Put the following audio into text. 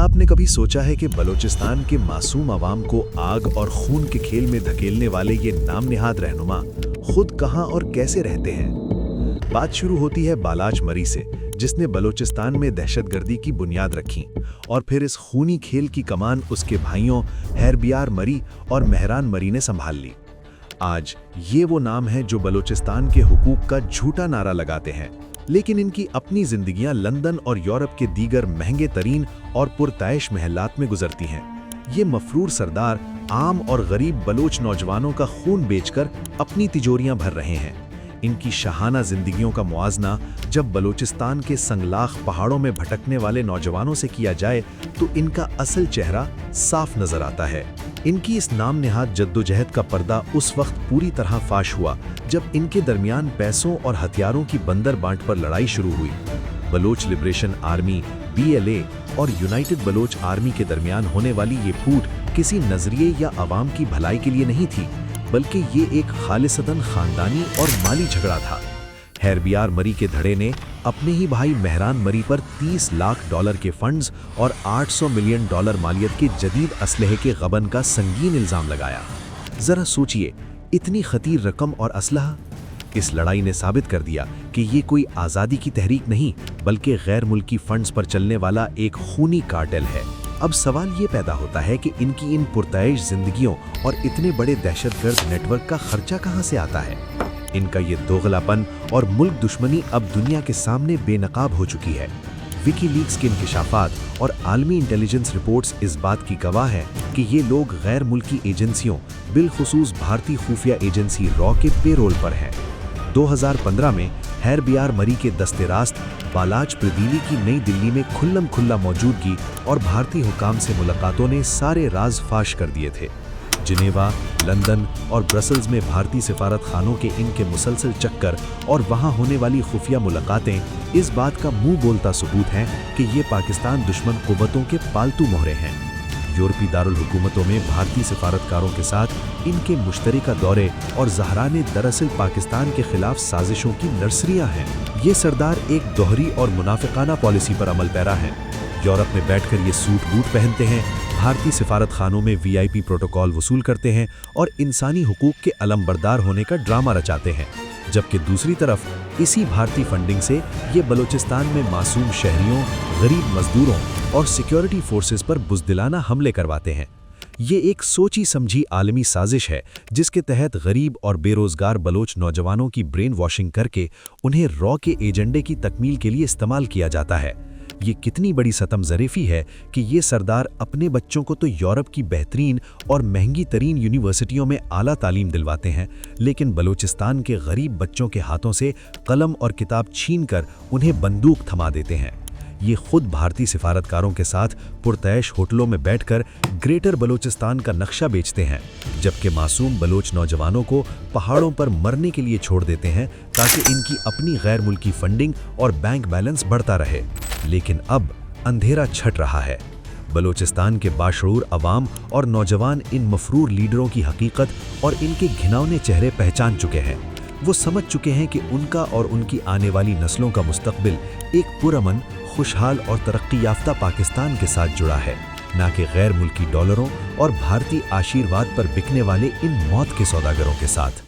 आपने कभी सोचा है कि बलूचिस्तान के मासूम आवाम को आग और खून के खेल में धकेलने वाले ये नाम निहाद रहनुमा खुद कहां और कैसे रहते हैं? बात शुरू होती है बालाच मरी से, जिसने बलूचिस्तान में दहशतगर्दी की बुनियाद रखी और फिर इस खूनी खेल की कमान उसके भाइयों हैरबियार मरी और मेहरान मरी ने संभाल ली। आज ये वो नाम हैं जो बलूचिस्तान के हुकूक का झूठा नारा लगाते हैं, लेकिन इनकी अपनी जिंदगियां लंदन और यूरोप के दीगर महंगे तरीन और पुरताइश महलात में गुजरती हैं। ये मफरूर सरदार आम और गरीब बलोच नौजवानों का खून बेचकर अपनी तिजोरियां भर रहे हैं। इनकी शाहाना जिंदगियों का मुआवजा जब बलूचिस्तान के संगलाख पहाड़ों में भटकने वाले नौजवानों से किया जाए तो इनका असल चेहरा साफ नजर आता है। इनकी इस नाम निहाद जद्दोजहद का पर्दा उस वक्त पूरी तरह फाश हुआ जब इनके दरमियान पैसों और हथियारों की बंदर बांट पर लड़ाई शुरू हुई। बलोच लिबरेशन आर्मी BLA और यूनाइटेड बलोच आर्मी के दरमियान होने वाली ये फूट किसी नजरिए या आवाम की भलाई के लिए नहीं थी, बल्कि ये एक खालिसतन खानदानी और माली झगड़ा था। हैरबियार मरी के धड़े ने अपने ही भाई मेहरान मरी पर $30 लाख के फंड्स और $800 मिलियन मालियत के जदीद असलहे के गबन का संगीन इल्जाम लगाया। जरा सोचिए, इतनी खतीर रकम और असलहा। इस लड़ाई ने साबित कर दिया कि ये कोई आज़ादी की तहरीक नहीं, बल्कि गैर मुल्की फंड्स पर चलने वाला एक खूनी कार्टेल है। अब सवाल ये पैदा होता है कि इनकी इन पुरताइश जिंदगियों और इतने बड़े दहशतगर्द नेटवर्क का खर्चा कहाँ से आता है? इनका ये दोगलापन और मुल्क दुश्मनी अब दुनिया के सामने बेनकाब हो चुकी है। विकीलीक्स के इंकशाफात और आलमी इंटेलिजेंस रिपोर्ट्स इस बात की गवाह हैं कि ये लोग गैर मुल्की एजेंसियों, बिलखुसूस भारतीय खुफिया एजेंसी रॉ के पेरोल पर हैं। 2015 में हैरबियार मरी के दस्ते रास्त बालाच प्रदीली की नई दिल्ली में खुल्लम खुल्ला मौजूदगी और भारतीय हुकाम से मुलाकातों ने सारे राज फाश कर दिए थे। जिनेवा, लंदन और ब्रसल्स में भारतीय सिफारत खानों के इनके मुसलसल चक्कर और वहां होने वाली खुफिया मुलाकातें इस बात का मुंह बोलता सबूत हैं कि ये पाकिस्तान दुश्मन कुव्वतों के पालतू मोहरे हैं। यूरोपीय दारुल हुकूमतों में भारतीय सिफारतकारों के साथ इनके मुश्तरका दौरे और ज़हराने दरअसल पाकिस्तान के खिलाफ साजिशों की नर्सरियां हैं। ये सरदार एक दोहरी और मुनाफिकाना पॉलिसी पर अमल पैरा हैं। यूरोप में बैठकर ये सूट बूट पहनते हैं, भारतीय सिफारत खानों में VIP प्रोटोकॉल वसूल करते हैं और इंसानी हुकूक के अलमबरदार होने का ड्रामा रचाते हैं, जबकि दूसरी तरफ इसी भारतीय फंडिंग से ये बलूचिस्तान में मासूम शहरियों, गरीब मजदूरों और सिक्योरिटी फोर्सेस पर बुज़दिलाना हमले करवाते हैं। ये एक सोची समझी आलमी साजिश है जिसके तहत गरीब और बेरोजगार बलोच नौजवानों की ब्रेन वॉशिंग करके उन्हें रॉ के एजेंडे की तकमील के लिए इस्तेमाल किया जाता है। ये कितनी बड़ी सतम ज़रीफ़ी है कि ये सरदार अपने बच्चों को तो यूरोप की बेहतरीन और महंगी तरीन यूनिवर्सिटियों में आला तालीम दिलवाते हैं, लेकिन बलूचिस्तान के गरीब बच्चों के हाथों से कलम और किताब छीनकर उन्हें बंदूक थमा देते हैं। ये खुद भारतीय सिफारतकारों के साथ पुरतैश होटलों में बैठकर ग्रेटर बलूचिस्तान का नक्शा बेचते हैं, जबकि मासूम बलोच नौजवानों को पहाड़ों पर मरने के लिए छोड़ देते हैं ताकि इनकी अपनी गैर मुल्की फंडिंग और बैंक बैलेंस बढ़ता रहे। लेकिन अब अंधेरा छट रहा है। बलूचिस्तान के बाशऊर अवाम और नौजवान इन मफरूर लीडरों की हकीकत और इनके घिनौने चेहरे पहचान चुके हैं। वो समझ चुके हैं कि उनका और उनकी आने वाली नस्लों का मुस्तकबिल एक पुरअमन, खुशहाल और तरक्की याफ्ता पाकिस्तान के साथ जुड़ा है, ना कि गैर मुल्की डॉलरों और भारतीय आशीर्वाद पर बिकने वाले इन मौत के सौदागरों के साथ।